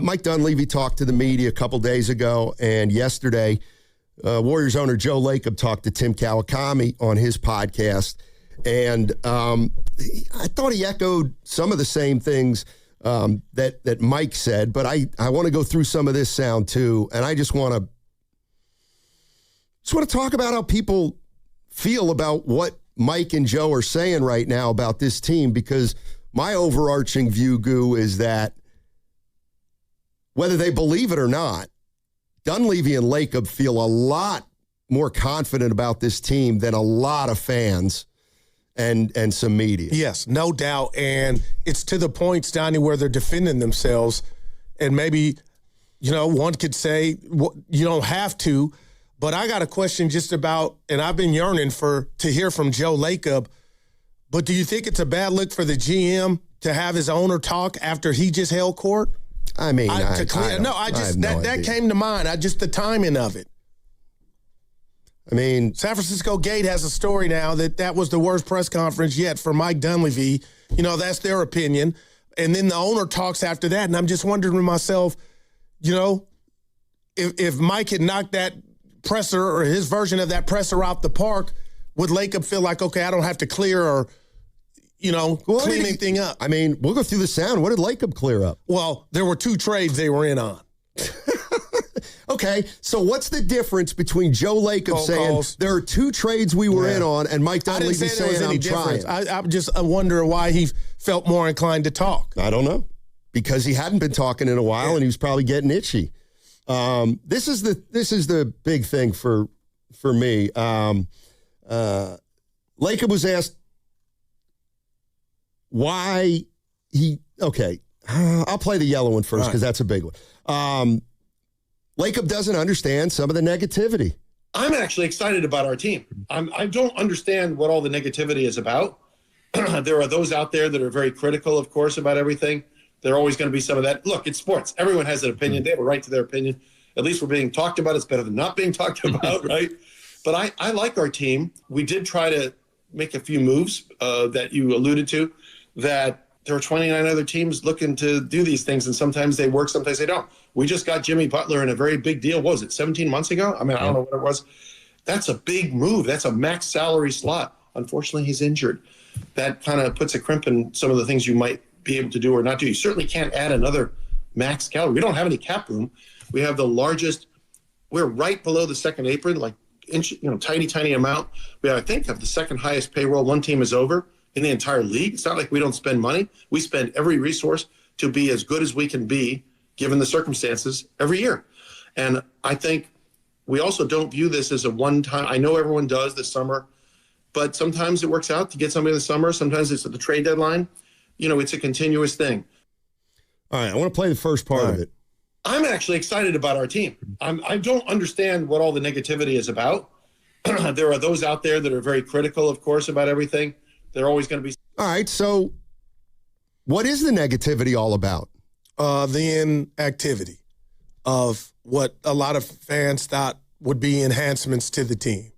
Mike Dunleavy talked to the media a couple days ago, and yesterday, Warriors owner Joe Lacob talked to Tim Kawakami on his podcast, and I thought he echoed some of the same things that Mike said, but I want to go through some of this sound too, and I just want to talk about how people feel about what Mike and Joe are saying right now about this team, because my overarching view, Goo, is that whether they believe it or not, Dunleavy and Lacob feel a lot more confident about this team than a lot of fans and some media. Yes, no doubt. And it's to the points, Donnie, where they're defending themselves. And maybe, one could say, you don't have to. But I got a question just about, and I've been yearning to hear from Joe Lacob, but do you think it's a bad look for the GM to have his owner talk after he just held court? I mean, that came to mind. The timing of it. I mean, San Francisco Gate has a story now that was the worst press conference yet for Mike Dunleavy. That's their opinion. And then the owner talks after that, and I'm just wondering to myself, if Mike had knocked that presser or his version of that presser out the park, would Lacob feel like, okay, I don't have to clear or clean anything up? I mean, we'll go through the sound. What did Lacob clear up? Well, there were 2 trades they were in on. Okay, so what's the difference between Joe Lacob saying there are 2 trades we were in on and Mike Dunleavy saying I'm trying? I wonder why he felt more inclined to talk. I don't know. Because he hadn't been talking in a while and he was probably getting itchy. This is the big thing for me. Lacob was asked why I'll play the yellow one first because that's a big one. Lacob doesn't understand some of the negativity. I'm actually excited about our team. I don't understand what all the negativity is about. There are those out there that are very critical, of course, about everything. There are always going to be some of that. Look, it's sports. Everyone has an opinion. They have a right to their opinion. At least we're being talked about. It's better than not being talked about, right? But I like our team. We did try to make a few moves that you alluded to, that there are 29 other teams looking to do these things, and sometimes they work, sometimes they don't. We just got Jimmy Butler in a very big deal. What was it, 17 months ago? I mean, I don't know what it was. That's a big move. That's a max salary slot. Unfortunately, he's injured. That kind of puts a crimp in some of the things you might be able to do or not do. You certainly can't add another max salary. We don't have any cap room. We have the largest. We're right below the second apron, like tiny amount. We, I think, have the second highest payroll one team is over in the entire league. It's not like we don't spend money. We spend every resource to be as good as we can be, given the circumstances, every year. And I think we also don't view this as a one-time. I know everyone does this summer, but sometimes it works out to get somebody in the summer. Sometimes it's at the trade deadline. It's a continuous thing. All right, I want to play the first part of it. I'm actually excited about our team. I don't understand what all the negativity is about. There are those out there that are very critical, of course, about everything. They're always going to be. All right, so what is the negativity all about? The inactivity of what a lot of fans thought would be enhancements to the team.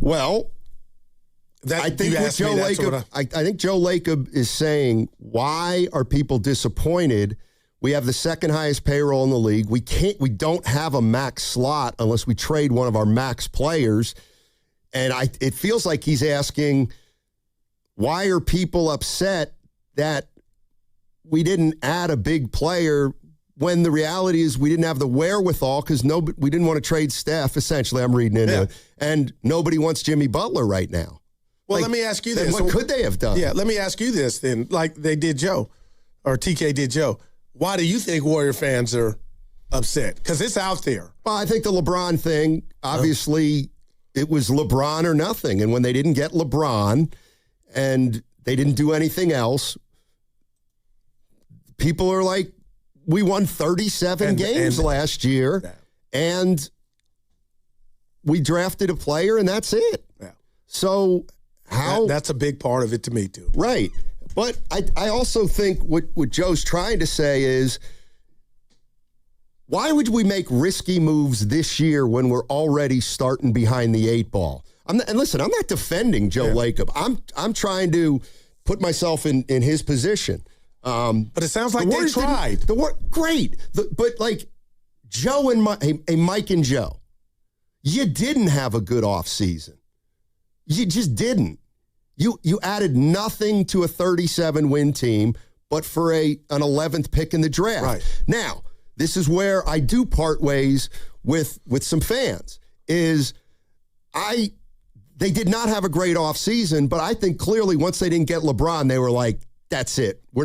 Well, I think Joe Lacob is saying, why are people disappointed? We have the second highest payroll in the league. We don't have a max slot unless we trade one of our max players. And it feels like he's asking, why are people upset that we didn't add a big player when the reality is we didn't have the wherewithal because we didn't want to trade Steph, essentially, I'm reading into it, and nobody wants Jimmy Butler right now. Well, let me ask you this. What could they have done? Yeah, let me ask you this then, like they did Joe, or TK did Joe. Why do you think Warrior fans are upset? Because it's out there. Well, I think the LeBron thing, obviously, it was LeBron or nothing. And when they didn't get LeBron and they didn't do anything else, people are like, we won 37 games last year, and we drafted a player, and that's it. Yeah. So how... That's a big part of it to me, too. Right. But I also think what Joe's trying to say is, why would we make risky moves this year when we're already starting behind the 8 ball? And listen, I'm not defending Joe Lacob. I'm trying to put myself in his position. But it sounds like they tried. Great. But like Joe and Mike and Joe, you didn't have a good offseason. You just didn't. You added nothing to a 37-win team, but for an 11th pick in the draft. Right. Now, this is where I do part ways with some fans. They did not have a great offseason, but I think clearly once they didn't get LeBron, they were like, that's it. We're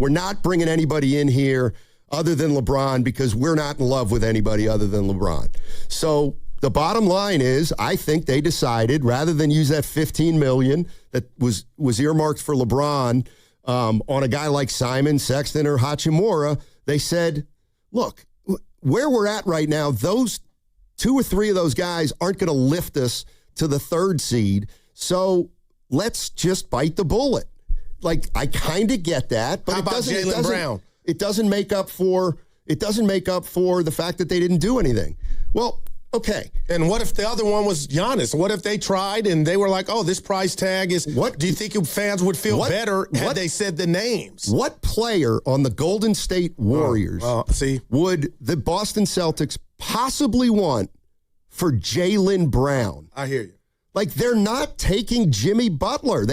not bringing anybody in here other than LeBron because we're not in love with anybody other than LeBron. So the bottom line is, I think they decided rather than use that $15 million that was earmarked for LeBron on a guy like Simon, Sexton, or Hachimura, they said, look, where we're at right now, those 2 or 3 of those guys aren't going to lift us to the 3rd seed. So let's just bite the bullet. Like, I kind of get that, but how about Jalen Brown? It doesn't make up for the fact that they didn't do anything. Well, okay. And what if the other one was Giannis? What if they tried and they were like, oh, this price tag is what? Do you think fans would feel better had they said the names? What player on the Golden State Warriors would the Boston Celtics possibly want for Jalen Brown? I hear you. Like, they're not taking Jimmy Butler.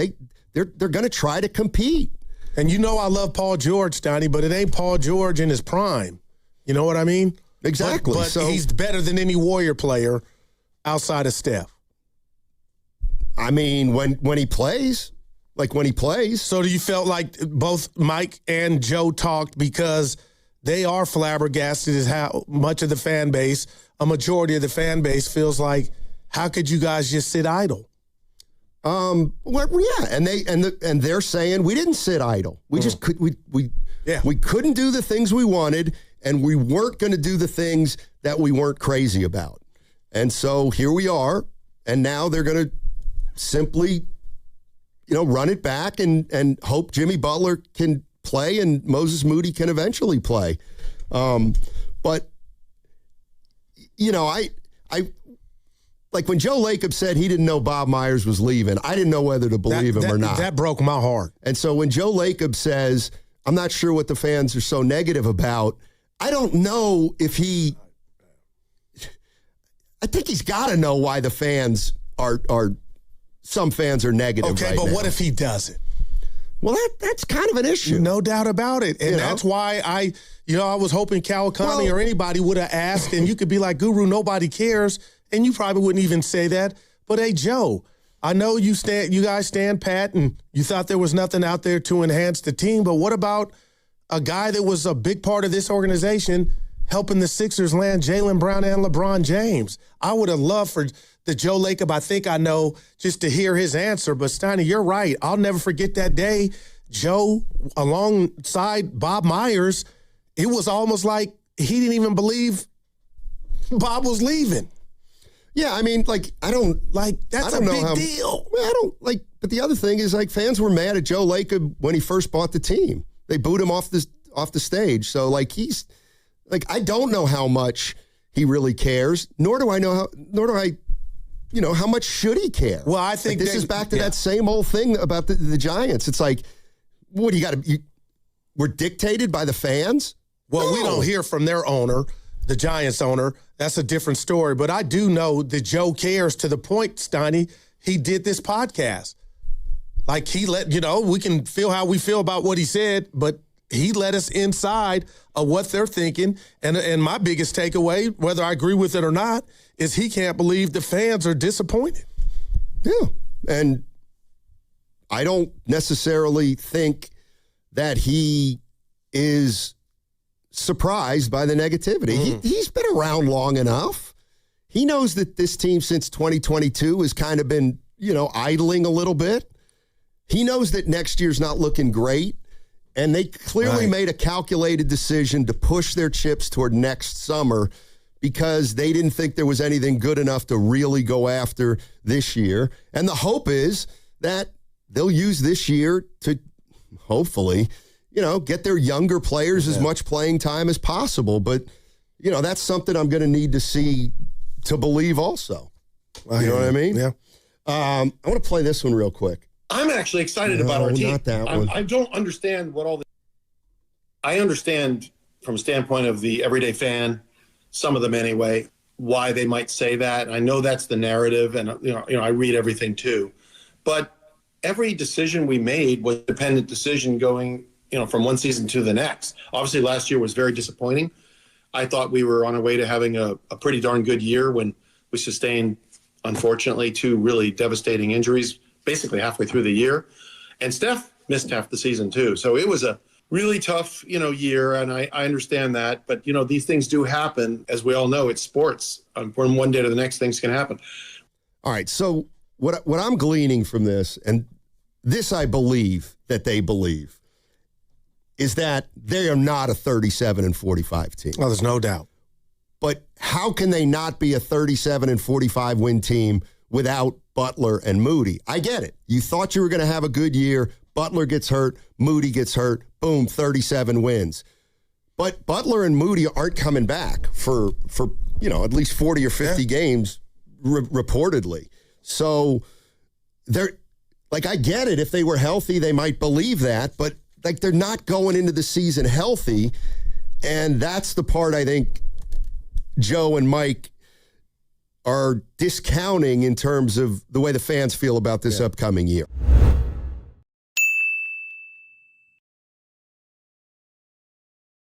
They're going to try to compete. And you know I love Paul George, Donnie, but it ain't Paul George in his prime. You know what I mean? Exactly. But he's better than any Warrior player outside of Steph. I mean, when he plays. So do you felt like both Mike and Joe talked because they are flabbergasted as how much of the fan base, a majority of the fan base feels like, how could you guys just sit idle? Well, yeah, and they're saying we didn't sit idle. We just we couldn't do the things we wanted, and we weren't going to do the things that we weren't crazy about. And so here we are, and now they're going to simply, run it back and hope Jimmy Butler can play and Moses Moody can eventually play. But I like when Joe Lacob said he didn't know Bob Myers was leaving, I didn't know whether to believe him or not. That broke my heart. And so when Joe Lacob says, I'm not sure what the fans are so negative about, I don't know if I think he's got to know why the fans are some fans are negative. Okay, right but now. what if he doesn't? Well, that's kind of an issue. No doubt about it. And that's why I was hoping Kawakami or anybody would have asked, and you could be like, Guru, nobody cares. And you probably wouldn't even say that. But, hey, Joe, I know you guys stand pat, and you thought there was nothing out there to enhance the team. But what about a guy that was a big part of this organization helping the Sixers land Jalen Brown and LeBron James? I would have loved for the Joe Lacob, I think I know, just to hear his answer. But, Steiny, you're right. I'll never forget that day. Joe, alongside Bob Myers, it was almost like he didn't even believe Bob was leaving. Yeah, I mean, that's a big deal. But the other thing is, fans were mad at Joe Lacob when he first bought the team. They booed him off the stage. So, I don't know how much he really cares, nor do I how much should he care? Well, I think this is back to that same old thing about the Giants. It's like, what do you got to? We're dictated by the fans. Well, we don't hear from their owner, the Giants owner. That's a different story. But I do know that Joe cares to the point, Steiny, he did this podcast. Like he we can feel how we feel about what he said, but he let us inside of what they're thinking. And my biggest takeaway, whether I agree with it or not, is he can't believe the fans are disappointed. Yeah. And I don't necessarily think that he is surprised by the negativity. Mm-hmm. He's been around long enough. He knows that this team since 2022 has kind of been, idling a little bit. He knows that next year's not looking great. And they clearly made a calculated decision to push their chips toward next summer because they didn't think there was anything good enough to really go after this year. And the hope is that they'll use this year to hopefully, get their younger players as much playing time as possible. But, that's something I'm going to need to see to believe also. You know what I mean? Yeah. I want to play this one real quick. I'm actually excited about our team. Not that one. I don't understand what all the I understand from a standpoint of the everyday fan, some of them anyway, why they might say that. And I know that's the narrative, and I read everything too. But every decision we made was a dependent decision going, from one season to the next. Obviously, last year was very disappointing. I thought we were on our way to having a pretty darn good year when we sustained, unfortunately, 2 really devastating injuries basically halfway through the year. And Steph missed half the season too. So it was a really tough, year, and I understand that. But, these things do happen. As we all know, it's sports. From one day to the next, things can happen. All right, so what I'm gleaning from this, and this I believe that they believe, is that they are not a 37-45 team. Well, there's no doubt. But how can they not be a 37-45 win team without Butler and Moody? I get it. You thought you were going to have a good year. Butler gets hurt. Moody gets hurt. Boom, 37 wins. But Butler and Moody aren't coming back for at least 40 or 50 games reportedly. So they're I get it. If they were healthy, they might believe that, but they're not going into the season healthy. And that's the part I think Joe and Mike are discounting in terms of the way the fans feel about this upcoming year.